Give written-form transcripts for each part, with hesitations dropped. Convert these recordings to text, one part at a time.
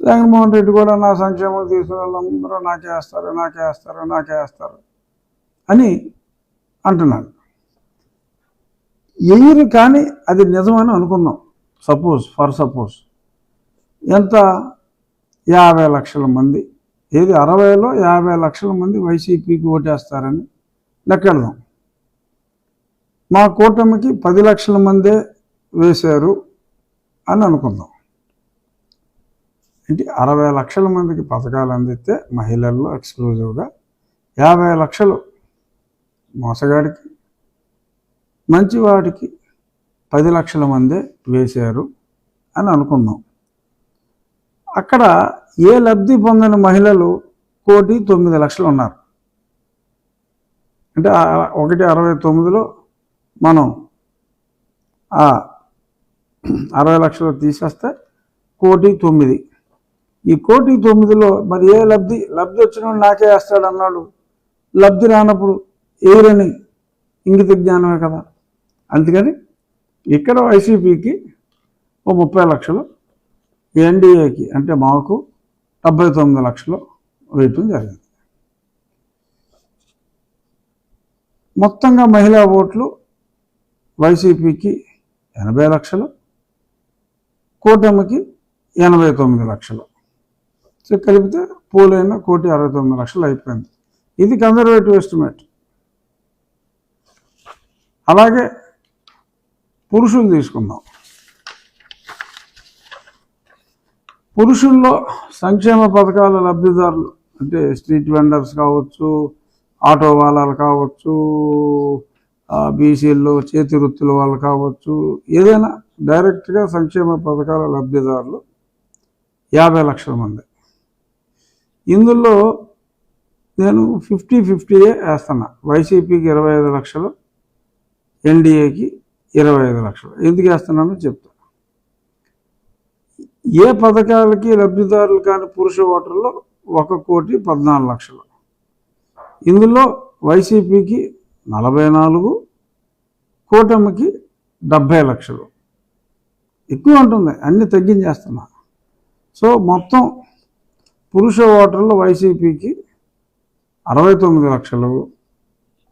జగన్మోహన్ రెడ్డి కూడా నా సంక్షేమం తీసుకున్న వాళ్ళందరూ నాకేస్తారు అని అంటున్నాడు. ఎయ్యరు, కానీ అది నిజమని అనుకుందాం. సపోజ్ ఎంత 50 లక్షల మంది, ఏది 60లో 50 లక్షల మంది వైసీపీకి ఓటేస్తారని లెక్కెడదాం. మా కూటమికి 10 లక్షల మందే వేశారు అని అనుకుందాం. అంటే 60 లక్షల మందికి పథకాలు అందిస్తే మహిళల్లో ఎక్స్క్లూజివ్గా 50 లక్షలు మోసగాడికి, మంచివాడికి 10 లక్షల మందే వేశారు అని అనుకుందాం. అక్కడ ఏ లబ్ధి పొందిన మహిళలు 1,09,00,000 ఉన్నారు. అంటే 169లో మనం ఆ 60 లక్షలు తీసేస్తే 1,09,00,000. ఈ 1,09,00,000లో మరి ఏ లబ్ధి వచ్చిన నాకే వేస్తాడు అన్నాడు. లబ్ధి రానప్పుడు ఏరని ఇంగిత జ్ఞానమే కదా. అందుకని ఇక్కడ వైసీపీకి 30 లక్షలు, ఎన్డీఏకి అంటే మాకు 79 లక్షలు వేయటం జరిగింది. మొత్తంగా మహిళా ఓట్లు వైసీపీకి 80 లక్షలు, కూటమికి 89 లక్షలు. సో కలిపితే పోలైన 1,69,00,000 అయిపోయింది. ఇది కన్జర్వేటివ్ ఎస్టిమేట్. అలాగే పురుషులు తీసుకుందాం. పురుషుల్లో సంక్షేమ పథకాల లబ్ధిదారులు అంటే స్ట్రీట్ వెండర్స్ కావచ్చు, ఆటో వాళ్ళలు కావచ్చు, బీసీల్లో చేతి వృత్తుల వాళ్ళు కావచ్చు, ఏదైనా డైరెక్ట్గా సంక్షేమ పథకాల లబ్ధిదారులు 50 లక్షల మంది. ఇందులో నేను 50-50 వేస్తున్నా. వైసీపీకి 25 లక్షలు, ఎన్డీఏకి 25 లక్షలు. ఎందుకు వేస్తున్నానో చెప్తా. ఏ పథకాలకి లబ్ధిదారులు కాని పురుష ఓటర్లు 1,14,00,000. ఇందులో వైసీపీకి 44, కూటమికి 70 లక్షలు. ఎక్కువ ఉంటుంది, అన్నీ తగ్గించేస్తున్నా. సో మొత్తం పురుష ఓటర్లు వైసీపీకి 69 లక్షలు,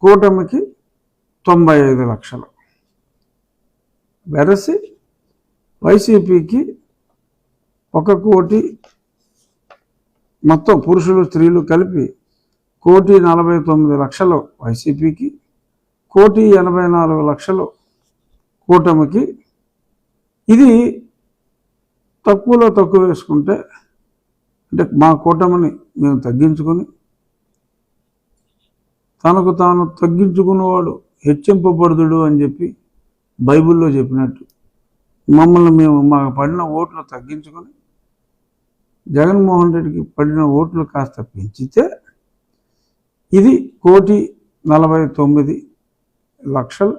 కూటమికి 95 లక్షలు. వెరసి వైసీపీకి 1 కోటి, మొత్తం పురుషులు స్త్రీలు కలిపి 1,49,00,000 వైసీపీకి, 1,84,00,000 కూటమికి. ఇది తక్కువలో తక్కువ వేసుకుంటే, అంటే మా కూటమిని మేము తగ్గించుకొని, తనకు తాను తగ్గించుకున్నవాడు హెచ్చింపబడుదుడు అని చెప్పి బైబిల్లో చెప్పినట్టు మమ్మల్ని మేము మాకు పడిన ఓట్లు తగ్గించుకొని జగన్మోహన్ రెడ్డికి పడిన ఓట్లు కాస్త పెంచితే ఇది 1,49,00,000